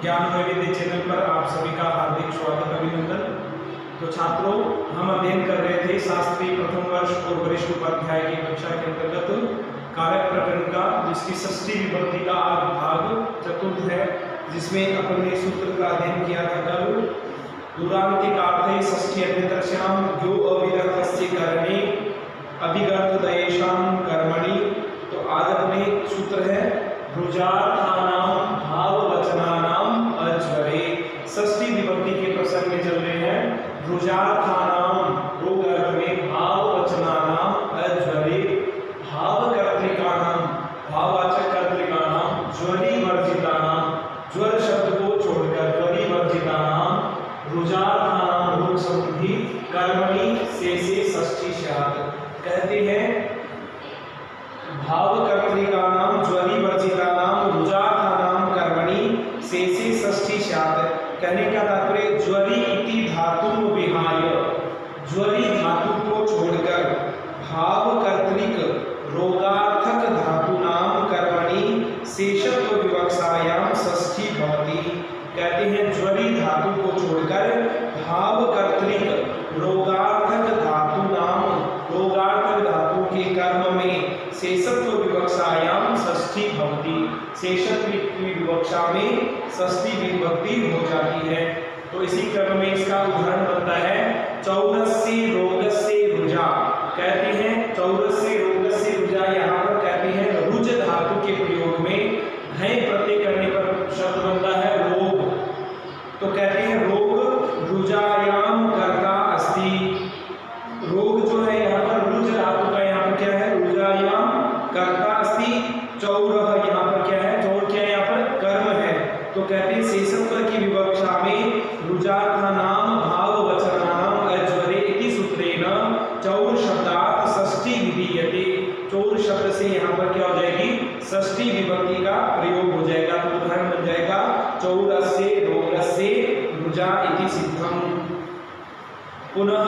ज्ञान वैविध्य चैनल पर आप सभी का हार्दिक स्वागत अभिनंदन। तो छात्रों, हम अध्ययन कर रहे थे शास्त्रीय प्रथम वर्ष और वरिष्ठ उपाध्याय की कक्षा के अंतर्गत कारक प्रकरण का, जिसकी षष्ठी विभक्ति का आज भाग चतुर्थ है, जिसमें अपन ने सूत्र का अध्ययन किया था कल। दूरांतिकार्थे षष्ठी अन्यतरस्याम जो अविरक्तस्य कर्णे अभिगर्थदयेषां कर्मणि। तो आज अपने सूत्र है रुजार्थानाम भाववचनानाम अज्वरे। षष्ठी विभक्ति के प्रसंग में चल रहे हैं। रुजार्थानाम रोग अर्थ में, भाववचनानाम अज्वरे भावकर्तृकानाम भाववाचक कर्तृकानाम ज्वरि वर्जितानाम ज्वर शब्द को छोड़कर ज्वरि वर्जितानाम रुजार्थानाम रोग संबंधी कर्मणि से षष्ठी स्यात्। कहते हैं भावकर्तृकानाम ज्वरि वर्जितानाम रुजार्थानाम कर्मणि से षष्ठी स्यात्। कहने का तात्पर्य ज्वरि इति धातुं विहाय, ज्वरि धातु को छोड़कर भावकर्तृक रोगार्थक धातुनाम कर्मणि शेषत्व विवक्षायाम षष्ठी भवति। कहते हैं ज्वरि धातु को छोड़कर भावकर्तृक रोगार्थक धातुनाम, रोगार्थक धातु के कर्म में शेषत्व विवक्षायाम षष्ठी भवति। शेषत्व की विवक्षा में षष्ठी विभक्ति हो जाती है। तो इसी क्रम में इसका उदाहरण बनता है चौरस्य रोगस्य रुजा। कहते हैं चौरस्य रोगस्य रुजा, यहाँ पर कहते हैं रुज धातु के प्रयोग में है प्रत्यय करने पर शब्द बनता है रोग। तो कहते हैं रोग रुजायाम कर्ता अस्ति। रोग जो है यहाँ पर रुज धातु का यहाँ पर क्या है, रुजायाम कर्ता अस्ति। चौरह यहाँ पर क्या है, चौर क्या है यहाँ पर कर्म है। तो कहते हैं शेषत्व की विवक्षा में रुजार्थानाम भाववचनानाम अज्वरे इति सूत्रेण चौर शब्दात् षष्ठी विधीयते। चौर शब्द से यहाँ पर क्या हो जाएगी, षष्ठी विभक्ति का प्रयोग हो जाएगा। तो उदाहरण बन जाएगा चौरस्य रोगस्य रुजा इति सिद्धम। पुनः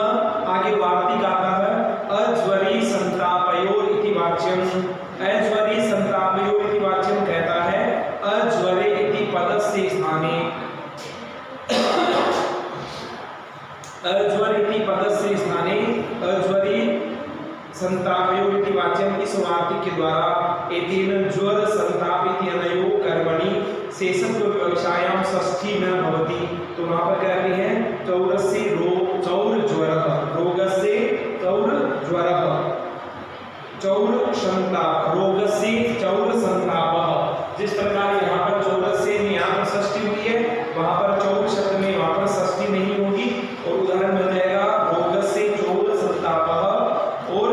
आगे वार्तिक आता है अज्वरि संतापयोर इति वाच्यम। अज्वरि संतापयोर इति वाच्यम कहता है अज्वरे इति पदस्य स्थाने, अज्वर इति पदस्य स्थाने अज्वरि संतापयोर इति वाच्यम। इस वार्तिक के द्वारा एतेन ज्वर संताप इति अनयो कर्मणि शेषत्व विवक्षायाम षष्ठी न भवति। तो वहां पर कहते हैं चौरस्य रोग चौर ज्वरः, रोगस्य चौर ज्वरः, चौर संताप रोगस्य चौर संतापः। जिस प्रकार यहाँ पर चौरस्य में यहाँ पर षष्ठी हुई है, वहां पर चौर शब्द में वहां पर षष्ठी नहीं होगी। और उदाहरण मिल जाएगा रोगस्य चौर संतापः और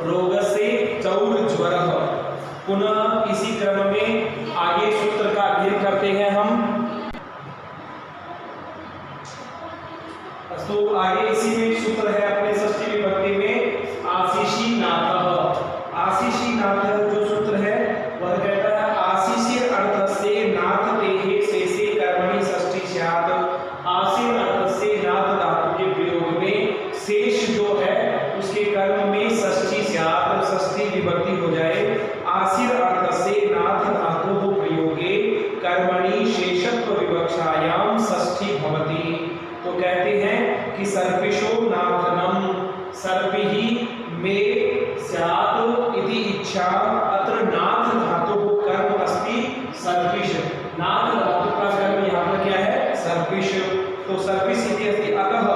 रोगस्य चौर ज्वरः। पुनः इसी क्रम में आगे सूत्र का अध्ययन करते हैं हम। तो आगे इसी में सूत्र है अपने षष्ठी विभक्ति में आशीषी नाथः। आशीषी नाथः जो सूत्र है वह कहता है आशीषी अर्थ से नाथ तेहे शेषे कर्मणि षष्ठी स्यात्। आशीर अर्थ से नाथ धातु के प्रयोग में शेष जो है उसके कर्म में षष्ठी स्यात्, षष्ठी विभक्ति हो जाए। आशीर अर्थ से नाथ धातु प्रयोगे कर्मणि शेषत्व विवक्षायाम षष्ठी भवति। तो कहते हैं कि सर्पिषो नाथनम सर्पिहि में स्यात् इति इच्छा। अत्र नाथ धातु कर्म अस्ति सर्पिष। नाथ धातु का कर्म यहाँ पर क्या है, सर्पिष। तो सर्पिष इति अस्ति अतः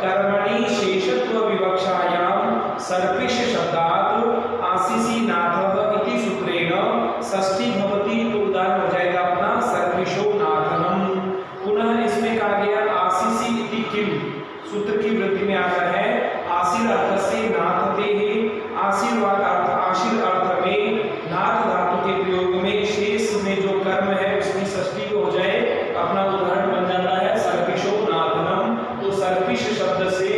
कर्मणि शेषत्व विवक्षायाम सर्पिष शब्दात् आशीषी नाथः इति सूत्रेण षष्ठी भवति। तो उदाहरण हो जाएगा अपना सर्पिषो नाथनम। पुनः इसमें कहा गया आशीषी इति किम, सूत्र की वृद्धि में आता है आशीर अर्थ से नाथ तेहे। आशीर्वाद अर्थ, आशीर अर्थ में नाथ धातु के प्रयोग में शेष में जो कर्म है उसकी षष्ठी हो जाए। अपना उदाहरण बन जाता है सर्पिषो नाथनम। तो सर्पिष शब्द से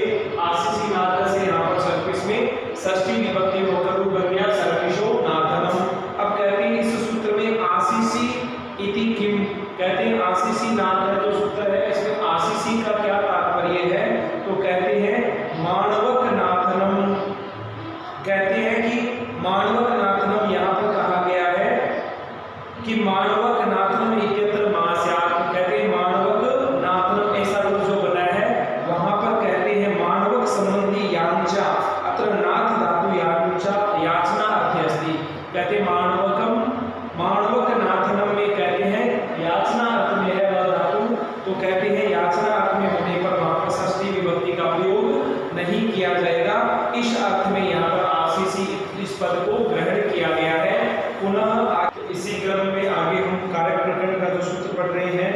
आशीषी नाथ से यहाँ पर सर्पिष में षष्ठी विभक्ति होकर रूप बन गया सर्पिषो नाथनम। अब कहते हैं इस सूत्र में आशीषी इति किम, कहते हैं आशीषी नाथ जो सूत्र है इसमें आशीषी का क्या तात्पर्य है। तो कहते हैं मानवक नाथनम। कहते हैं कि मानवक नाथनम यहाँ पर कहा गया है कि मानवक कहते हैं याचना अर्थ में होने पर वहां पर षष्ठी विभक्ति का प्रयोग नहीं किया जाएगा। इस अर्थ में यहाँ पर आशीषी इस पद को ग्रहण किया गया है। पुनः इसी क्रम में आगे हम कारक प्रकरण का जो सूत्र पढ़ रहे हैं,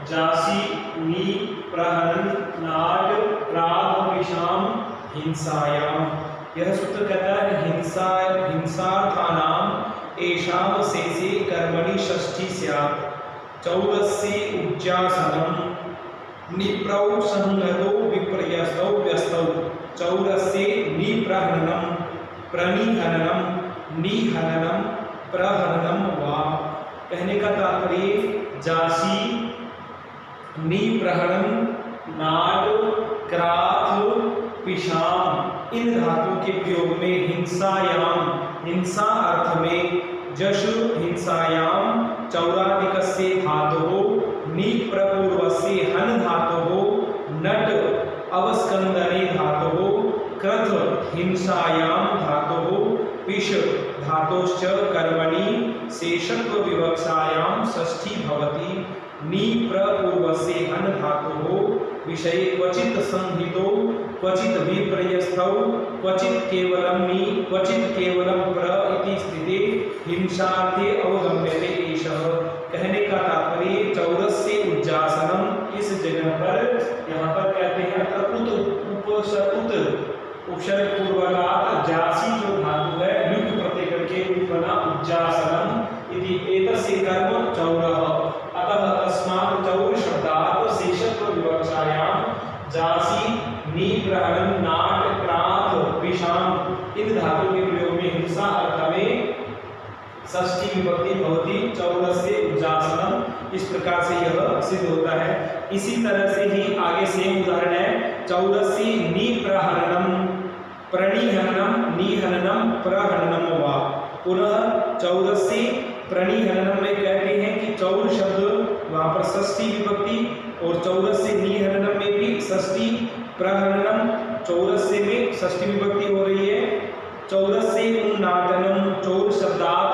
जासी नी प्रहरण नाट क्राध विषाम हिंसायाम, यह सूत्र कहता है हिंसार्थानाम एषाम शेषे कर्मणि षष्ठी स्यात् चौरस्य उज्जासनम निप्रौ संगतो विपर्यस्तौ व्यस्तौ चौरस्य निप्रहरणम प्रणिहननम निहननम प्रहरणम वा। कहने का तात्पर्य जासी निप्रहरण नाड क्राथ पिशाम इन धातुओं के प्रयोग में हिंसायाम हिंसा अर्थ में जश हिंसायाम चौराधिकस्य धातुः निप्रपूर्वस्य हन धातुः नट अवस्कंदने धातुः कृत हिंसायाम धातुः पिश धातोश्च कर्मणि शेषत्व विवक्षायाम षष्ठी भवति। निप्रपूर्वस्य हन धातुः विषये क्वचित संहितो क्वचित विपर्यस्थौ क्वचित केवलम नि क्वचित केवलम प्र इति स्थिते हिंसार्थे अवगम्यते एषः। कहने का तात्पर्य चौरस्य उज्जासनम इस जगह पर यहाँ पर कहते हैं उपसर्ग पूर्वकात् जासी जो धातु है युक्त प्रत्यय करके उत्पन्न उज्जासनम इति एतस्य कर्म चौरः अतः तस्मात् चौर शब्दात् शेषत्व विवक्षायां जासी निप्रहरण नाट क्राथ विषाम इन धातु के प्रयोग में हिंसा अर्थ में षष्ठी विभक्ति भवति चौरस्य उज्जासनम। इस प्रकार से यह सिद्ध होता है। इसी तरह से ही आगे सेम उदाहरण है चौरस्य निप्रहरणम प्रणिहननम निहननम प्रहननम वा। पुनः चौरस्य प्रणिहननम में कहते हैं कि चौर शब्द वहां पर षष्ठी विभक्ति और चौरस्य निहननम में भी षष्ठी प्रहननम चौरस्य में षष्ठी विभक्ति हो रही है। चौरस्य उन्नाटनम चौर शब्दात्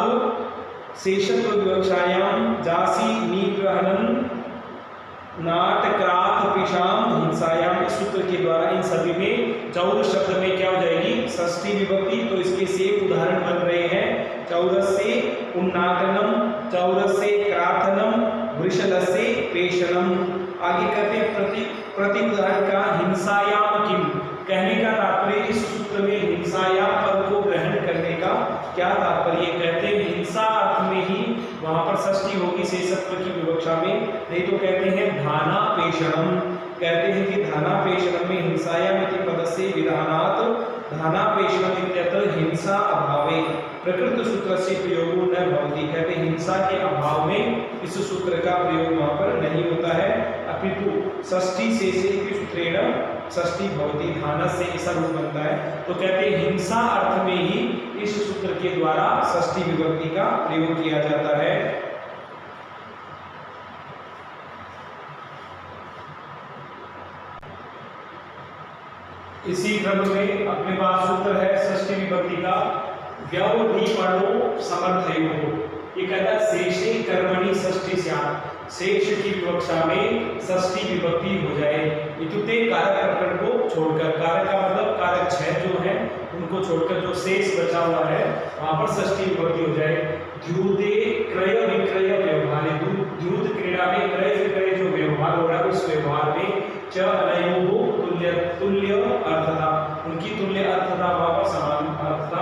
शेषत्व विवक्षायाम जासी निप्रहणन नाट क्राथ पिशाम हिंसायाम इस सूत्र के द्वारा इन सभी में चौर शब्द में क्या हो जाएगी षष्ठी विभक्ति। तो इसके सेम उदाहरण बन रहे हैं चौरस्य उन्नाटनम चौरस्य क्राथनम वृषलस्य पेशनम। आगे कहते हैं प्रति उदाहरण का हिंसायाम किम। कहने का तात्पर्य इस सूत्र में हिंसायाम पद को ग्रहण करने का क्या तात्पर्य। कहते हैं हिंसा अर्थ में ही वहां पर षष्ठी होगी शेषत्व की विवक्षा में, नहीं तो कहते हैं धाना पेशनम। कहते हैं कि धाना पेशनम में हिंसायाम इति पदस्य विधानात् धाना पेशनम इत्यत्र हिंसा अभावे प्रकृत सूत्रस्य प्रयोगो न भवति। कहते हैं हिंसा के अभाव में इस सूत्र का प्रयोग वहां पर नहीं होता है, अपितु षष्ठी शेषे इति सूत्रेण षष्ठी भवति धाना से ऐसा रूप बनता है। तो कहते हैं हिंसा अर्थ में ही इस सूत्र के द्वारा षष्ठी विभक्ति का प्रयोग किया जाता है। इसी क्रम में अपने पास सूत्र है षष्ठी विभक्ति का व्यवधिपणो समर्थयोः। ये कहता है शेषे कर्मणि षष्ठी स्यात् शेष की विवक्षा में षष्ठी विभक्ति हो जाए। इत्युक्ते कारक प्रकरण को छोड़कर, कारक का मतलब कारक 6 जो है उनको छोड़कर जो शेष बचा हुआ है वहां पर षष्ठी विभक्ति हो जाए। द्युते क्रय विक्रय व्यवहार द्युत क्रीड़ा में क्रय विक्रय जो व्यवहार हो रहा है उस व्यवहार में च अनयोः तुल्य अर्थता उनकी तुल्य अर्थता वहां पर समान अर्थता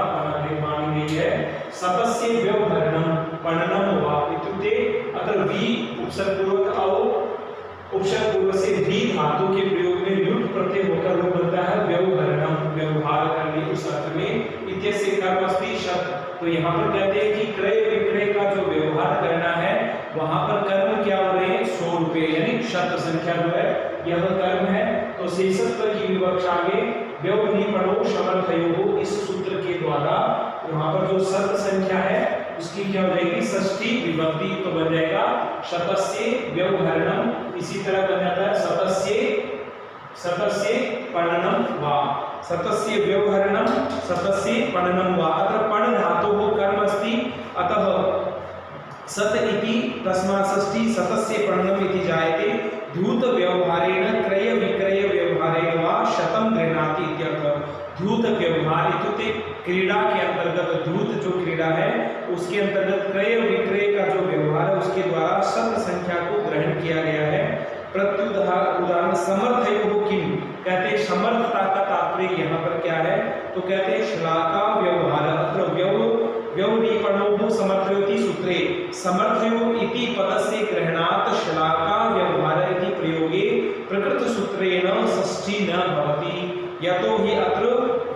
मानी गई है। सतस्य व्यवहरणम पणनम वा इत्युक्ते अत्र वी उपसर्गपूर्वक और उपसर्गपूर्वक से वी धातु के प्रयोग में ल्युट् प्रत्यय होकर रूप बनता है व्यवहरणम व्यवहार करने उस अर्थ में इत्यस्य कर्मस्ति शत। तो यहाँ पर कहते हैं कि क्रय विक्रय का जो व्यवहार करना है वहां पर कर्म क्या हो रहे हैं 100 रुपए यानी शत संख्या जो है यह कर्म है। तो शेषत्व की विवक्षा में व्यवधिपणो समर्थयोः इस सूत्र के द्वारा वहां पर जो शत संख्या है उसकी क्या हो जाएगी षष्ठी विभक्ति। तो बन जाएगा शतस्य व्यवहरणम। इसी तरह बन जाता है शतस्य पणनम वा शतस्य व्यवहरणम शतस्य पणनम वा। अत्र पण धातुः कर्म अस्ति अतः सत इति तस्मात् षष्ठी शतस्य पणनम इति जायते। धूत व्यवहारेण क्रय विक्रय व्यवहारेण वा शतम गृह्णाति इत्यर्थः। धूत व्यवहार इत्युक्ते क्रीड़ा के अंतर्गत, धूत जो क्रीड़ा है उसके अंतर्गत क्रय विक्रय का जो व्यवहार है उसके द्वारा शत संख्या को ग्रहण किया गया है। प्रत्युदाहरण समर्थयो किम, कहते हैं समर्थता का तात्पर्य यहाँ पर क्या है, तो कहते हैं श्लाका व्यवहार अत्र व्यवनिपणो समर्थयोति सूत्रे समर्थयो इति पदस्य ग्रहणात् श्लाका व्यवहार इति प्रयोगे प्रकृत सूत्रेण षष्ठी न भवति यतो हि अत्र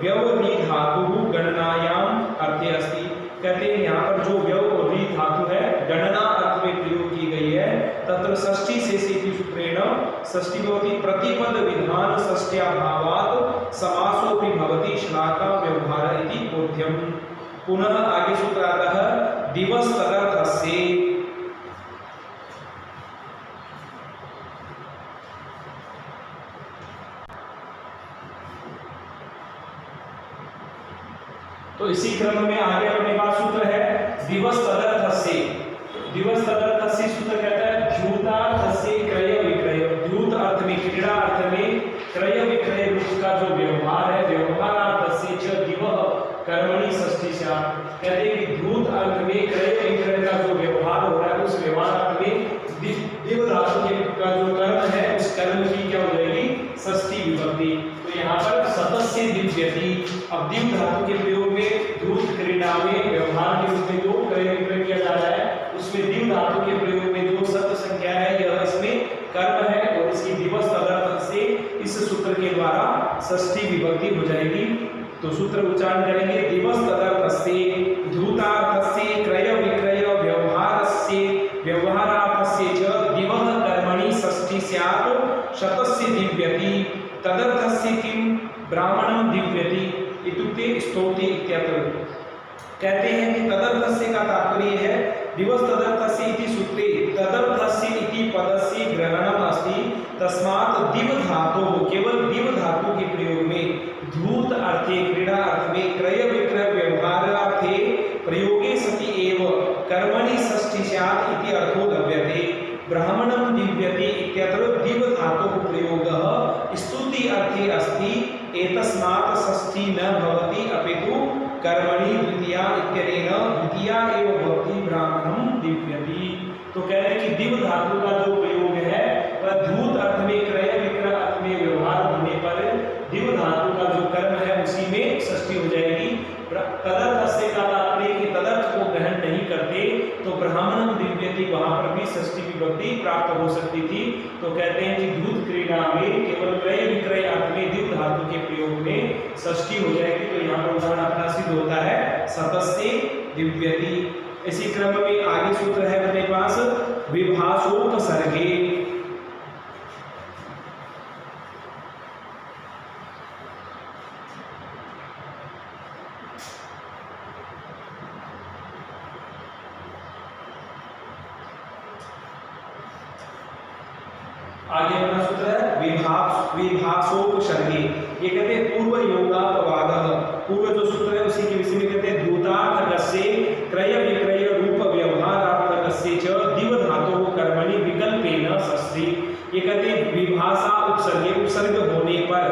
व्यवधि धातु गणनायाम अर्थे अस्ति। कहते हैं यहाँ पर जो व्यवधि धातु है गणना अर्थ में प्रयोग की गई है, तत्र षष्ठी शेषेति सूत्रेण षष्ठी भवति प्रतिपद विधान षष्ट्याभावात् समासोऽपि भवति श्लाका व्यवहार इति बोध्यम्। पुनः आगे सूत्र आता है दिवस तदर्थस्य। तो इसी क्रम में आगे अपने पास सूत्र है दिवस तदर्थस्य। दिवस तदर्थस्य सूत्र कहता है द्यूतार्थस्य क्रय विक्रय, द्यूत अर्थ में क्रीड़ा अर्थ में क्रय विक्रय रूप का जो व्यवहार है व्यवहारार्थस्य च दिवः कर्मणि षष्ठी स्यात्। कहते हैं कि द्यूत अर्थ में क्रय विक्रय का जो व्यवहार हो रहा है उस व्यवहार अर्थ में दिव धातु का जो कर्म है उस कर्म की क्या हो जाएगी षष्ठी विभक्ति। तो यहाँ पर सतस्य दिव्यति, अब दिव धातु के प्रयोग में द्यूत क्रीड़ा में व्यवहार के रूप में जो क्रय विक्रय किया जा रहा है उसमें दिव धातु के प्रयोग में जो सत संख्या है यह इसमें कर्म है और इसकी दिवस तदर्थ से इस सूत्र के द्वारा षष्ठी विभक्ति हो जाएगी। तो सूत्र उच्चारण करेंगे दिवस तदर्थस्य द्यूतार्थस्य क्रय विक्रय व्यवहारस्य व्यवहारार्थस्य च दिवः कर्मणि षष्ठी स्यात् शतस्य दिव्यति तदर्थस्य किम ब्राह्मणं दिव्यति इत्युक्ते स्तौति इत्यत्र। कहते हैं कि तदर्थस्य का तात्पर्य है दिवस तदर्थस्य इति सूत्रे तदर्थस्य इति पदस्य ग्रहणम् अस्ति तस्मात् दिव धातोः, केवल दिव धातु के प्रयोग में धूत अर्थे क्रीड़ा अर्थ में क्रय विक्रय व्यवहारार्थे प्रयोगे सति एव कर्मणि षष्ठी स्यात् इति अर्थो लभ्यते। ब्राह्मणं दिव्यते इत्यत्र दिव धातोः प्रयोगः स्तुति अर्थे अस्ति एतस्मात् षष्ठी न भवति अपितु कर्मणि द्वितीया इत्यनेन द्वितीया एव भवति ब्राह्मणं दिव्यति। तो कह रहे हैं कि दिव धातु का जो प्रयोग है वह धूत अर्थ में क्रय विक्रय अर्थ में व्यवहार होने पर दिव धातु का जो कर्म है उसी में षष्ठी हो जाएगी। तदर्थस्य का तात्पर्य कि तदर्थ को ग्रहण नहीं करते तो ब्राह्मणं दिव्यति वहां पर भी षष्ठी विभक्ति प्राप्त हो सकती थी। तो कहते हैं कि धूत क्रीड़ा में केवल क्रय विक्रय अर्थ में दिव धातु के प्रयोग में षष्ठी हो जाएगी। तो यहाँ पर उदाहरण अपना सिद्ध होता है सतस्य दिव्यति। इसी क्रम में आगे सूत्र है अपने पास विभाषोपसर्गे। आगे अपना सूत्र है विभाषोपसर्गे। ये कहते हैं पूर्व योगापवादः, पूर्व जो सूत्र है उसी के विषय में कहते हैं द्यूतार्थकस्य क्रय विक्रय रूप व्यवहारार्थकस्य च दिव धातोः कर्मणि विकल्पेन षष्ठी। ये कहते हैं विभाषा उपसर्गे, उपसर्ग होने पर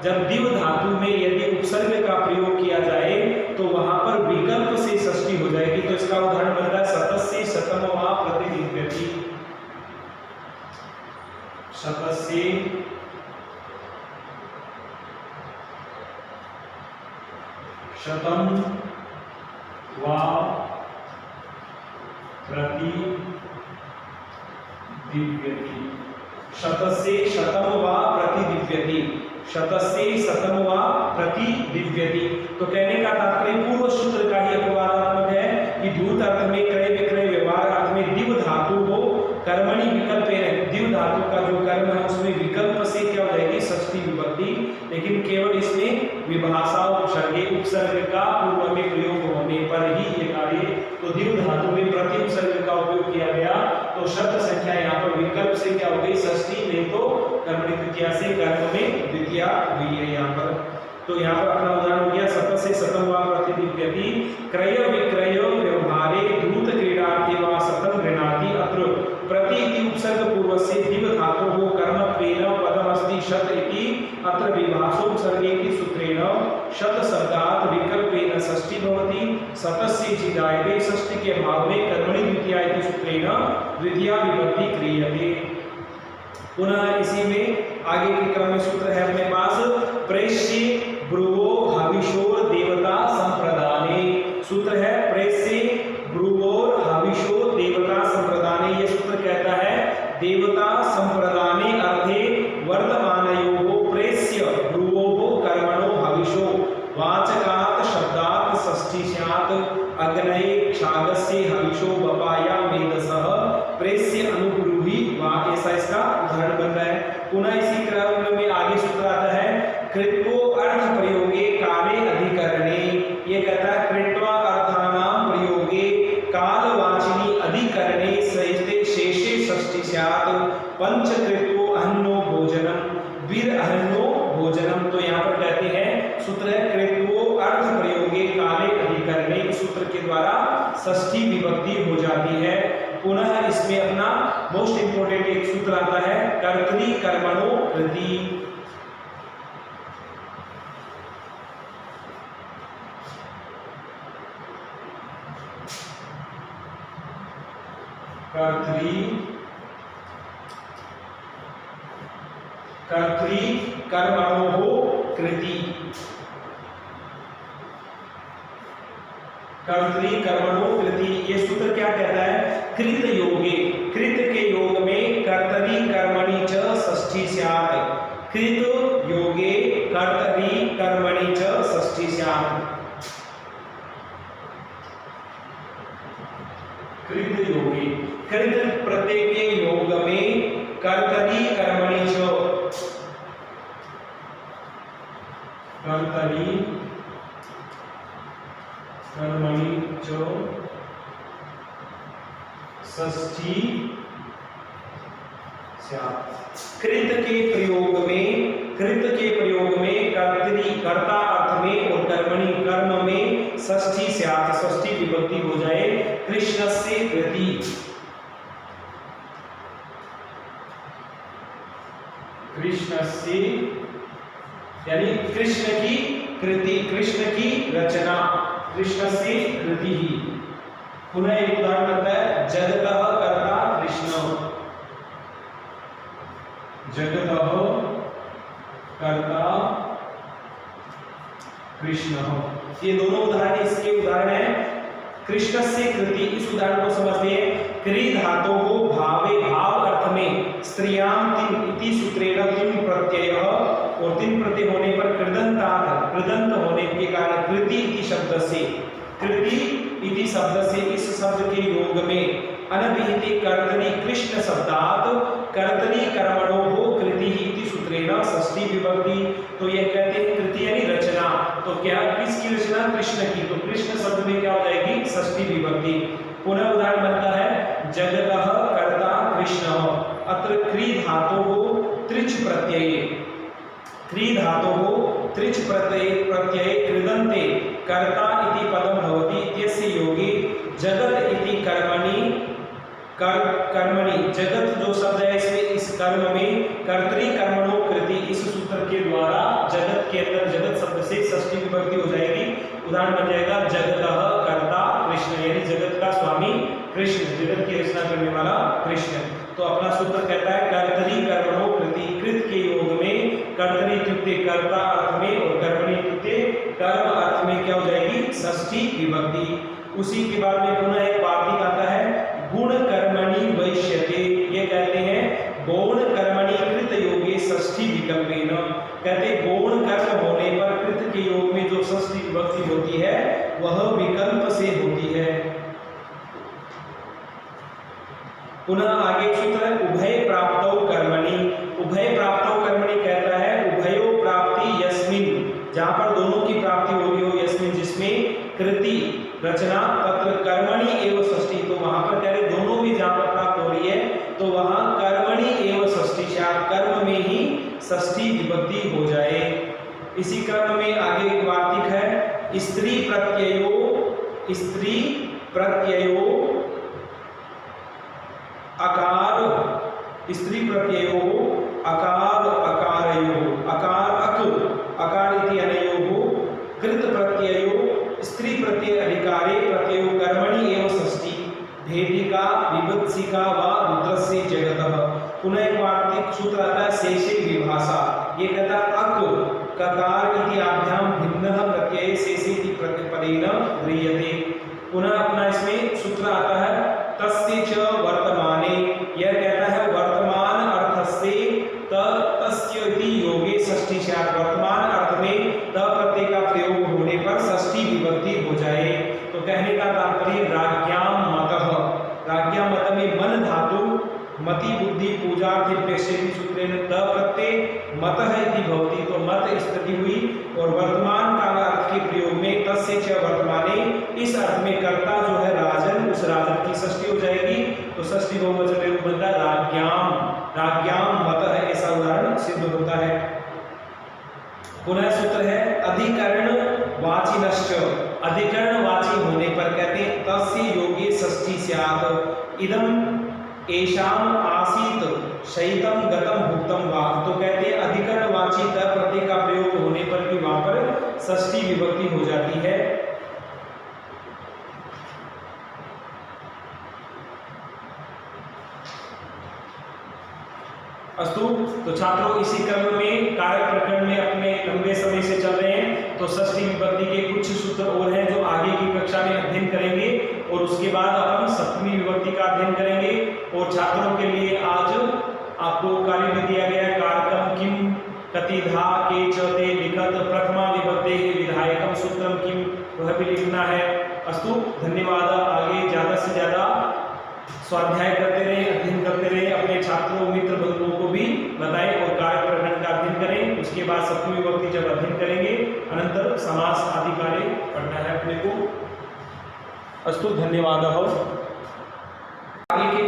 जब दिव धातु में यदि उपसर्ग का प्रयोग किया जाए तो वहां पर विकल्प से षष्ठी हो जाएगी। तो इसका उदाहरण बनता है सतस्य शतम वा प्रतिदिव्यति। सतस्य शतम वा प्रतिदिव्यति। शतस्य शतम वा प्रतिदिव्यति, शतस्य शतम वा प्रतिदिव्यति। तो कहने का तात्पर्य पूर्व सूत्र का ही अपवादात्मक है कि धूत अर्थ में क्रय विक्रय व्यवहार अर्थ में दिव धातु हो कर्मणि विकल्प है, दिव धातु का जो कर्म है उसमें विकल्प से क्या हो जाएगी षष्ठी विभक्ति। लेकिन केवल इसमें विभाषा उपसर्गे, उपसर्ग का पूर्व में प्रयोग होने पर ही ये कार्य। तो दिव धातु में प्रति उपसर्ग का उपयोग किया गया तो शब्द संख्या यहाँ पर विकल्प से क्या हो गई षष्ठी, नहीं तो कर्मणि द्वितीया से कर्म में द्वितीया हुई है यहाँ पर। तो यहाँ पर अपना उदाहरण हो गया सतस्य शतम वा प्रतिदिव्यति क्रय विक्रय व्यवहारे धूत क्रीडार्थे वा शतम गृह्णाति। अत्र प्रति इति उपसर्ग पूर्वस्य दिव धातोः शत इति अत्र विभाषोपसर्गे इति सूत्रेण शत शब्दात् विकल्पेन षष्ठी भवति शतस्य इति जायते षष्ठी के भाव में कर्मणि द्वितीया इति सूत्रेण द्वितीया विभक्ति क्रियते। पुनः इसी में आगे के क्रम में सूत्र है अपने पास प्रेष्ये ब्रुवो हविषोर देवता संप्रदाने। सूत्र है प्रेष्ये ब्रुवोर हविषो देवता संप्रदाने। यह सूत्र कहता है देवता संप्रदाने अर्थे वर्तमानयोः प्रेष्य ब्रुवोः कर्मणो हविषो वाचकात् शब्दात् षष्ठी स्यात् अग्नये क्षागस्य हविषो वपाया मेधसः प्रेष्य अनुब्रूहि वा। ऐसा इसका उदाहरण बन रहा है। पुनः इसी क्रम में आगे सूत्र आता है कृत्वो अर्थ प्रयोगे काले अधिकरणे। ये कहता है कृत्वा अर्थानां प्रयोगे कालवाचिनी अधिकरणे सहिते शेषे षष्ठी स्यात् पंचकृत्वो अहन्नो भोजनम वीर अहन्नो भोजनम। तो यहाँ पर कहते हैं सूत्र है कृत्वो अर्थ प्रयोगे काले अधिकरणे। इस सूत्र के द्वारा षष्ठी विभक्ति हो जाती है। पुनः इसमें अपना मोस्ट इंपोर्टेंट एक सूत्र आता है कर्तरी कर्मणो कृति। कर्तरी कर्मणो कृति। कर्तरी कर्मणो कृति। ये सूत्र क्या कहता है कृत योगे कृत के योग में कर्तरी कर्मणि च षष्ठी स्यात्। कृत योगे कर्तरी कर्मणि च षष्ठी स्यात्। कृत योगे कृत प्रत्यय के योग में कर्तरी कर्मणि च कर्तरी कर्मणि च षष्ठी स्यात्। कृत के प्रयोग में कर्तरी कर्ता अर्थ में और कर्मणि कर्म में षष्ठी स्यात् षष्ठी विभक्ति हो जाए। कृष्णस्य कृति कृष्णस्य यानी कृष्ण की कृति कृष्ण की रचना कृष्णस्य कृति ही। पुनः एक उदाहरण आता है जगतः कर्ता कृष्ण जगतः कर्ता कृष्ण। ये दोनों उदाहरण इसके उदाहरण है कृष्णस्य कृति। इस उदाहरण को समझते हैं क्री धातु को भावे भाव अर्थ में स्त्रियाम तिन इति सूत्रेण तिन प्रत्यय और तिन प्रत्यय होने पर कृदंतात् कृदंत होने के कारण कृति इति शब्द से कृति इति शब्द से इस शब्द के योग में अनभिहिते कर्तरी कृष्ण शब्दात् कर्तरी कर्मणोः कृति इति सूत्रेण षष्ठी विभक्ति। तो यह कहते हैं कृति यानी रचना। तो क्या किसकी रचना कृष्ण की। तो कृष्ण शब्द में क्या हो जाएगी षष्ठी विभक्ति। पुनः उदाहरण बनता है जगतः कर्ता कृष्ण अत्र क्री धातोः त्रिच प्रत्यय क्री धातोः त्रिच प्रत्यय कृदन्ते कर्ता इति पदं भवति इत्यस्य योगे जगत इति कर्मणि जगत जो शब्द है इसमें इस कर्म में कर्तरी कर्मणो कृति। इस सूत्र के द्वारा जगत के अंदर जगत शब्द से षष्ठी विभक्ति हो जाएगी। उदाहरण बन जाएगा जगतः कर्ता कृष्ण यानी जगत का स्वामी कृष्ण जगत की रचना करने वाला कृष्ण। तो अपना सूत्र कहता है कर्तरी कर्मणो कृति। कृत के योग में कर्तरी इत्युक्ते कर्ता अर्थ में और कर्मणि इत्युक्ते कर्म अर्थ में क्या हो जाएगी षष्ठी विभक्ति। उसी के बाद में पुनः एक वार्तिक आता है गुण कर्मणि वैश्यते। ये कहते हैं गौण कर्मणि कृत योगे षष्ठी विकल्पेन। कहते गौण कर्म होने पर कृत के योग में जो षष्ठी विभक्ति होती है वह विकल्प से होती है। पुनः आगे सूत्र उभय प्राप्तौ कर्मणि। उभय प्राप्तौ कर्मणि कहता है उभयो प्राप्ति यस्मिन जहां पर दोनों की प्राप्ति हो रही हो यस्मिन जिसमें कृति रचना तत्र कर्मणि एव षष्ठी। तो वहां पर कह रहे दोनों भी जहां पर प्राप्त हो रही है तो वहां कर्मणि एव षष्ठी शायद कर्म में ही षष्ठी विभक्ति हो जाए। इसी क्रम में आगे एक वार्तिक है स्त्री प्रत्ययो अकार स्त्री प्रत्ययो अकार अकारयो वत्सिका व रुद्रस्य जगतः। पुनः एक वार्तिक सूत्र आता है शेषे विभाषा। ये कहता अक ककार इति आभ्याम भिन्नः प्रत्यय शेषे इति प्रतिपदेन गृह्यते। पुनः अपना इसमें सूत्र आता है तस्य च वर्तमाने। यह कहता है वर्तमान अर्थ से तस्य इति योगे षष्ठी से वर्तमान अर्थ में त प्रत्यय का प्रयोग होने पर षष्ठी विभक्ति हो जाए। तो कहने का तात्पर्य राज्ञाम मतः, राज्ञाम मत में मन धातु मति बुद्धि पूजार्थेप्यस्येति सूत्रेण त प्रत्यय मतः इति भवति। तो मत स्थिति हुई और वर्तमान काल अर्थ के प्रयोग में तस्य च वर्तमाने इस अर्थ में कर्ता जो है राजन, उस राजन की षष्ठी हो जाएगी। तो षष्ठी बहुवचन में रूप बनता है राज्ञाम, राज्ञाम मतः, ऐसा उदाहरण सिद्ध होता है। पुनः सूत्र है अधिकरण वाचिनश्च। अधिकरण वाची होने पर कहते हैं तस्य योगे षष्ठी स्यात्। इदम एषाम आसीत शयितम गतम भुक्तम वा। तो कहते हैं अधिकरणवाची त प्रत्यय का प्रयोग होने पर भी वहां पर षष्ठी विभक्ति हो जाती है। अस्तु, तो छात्रों इसी क्रम में कारक प्रकरण में अपने लंबे समय से चल रहे हैं। तो षष्ठी विभक्ति के कुछ सूत्र और हैं जो आगे की कक्षा में अध्ययन करेंगे और उसके बाद अपन सप्तमी विभक्ति का अध्ययन करेंगे। और छात्रों के लिए आज आपको कार्य में दिया गया कारकम किम कतिधा के चते लिखत प्रथमा विभक्ते विधायकम सूत्रम किम, वह भी लिखना है। अस्तु, धन्यवाद। आगे ज्यादा से ज्यादा स्वाध्याय करते रहे, अध्ययन करते रहे, अपने छात्रों मित्र बंधुओं को भी बताएं और कार्य प्रकरण का अध्ययन करें। उसके बाद सप्तमी विभक्ति जब अध्ययन करेंगे अनंतर समास आदि कार्य पढ़ना है अपने को। अस्तु, धन्यवाद। आगे के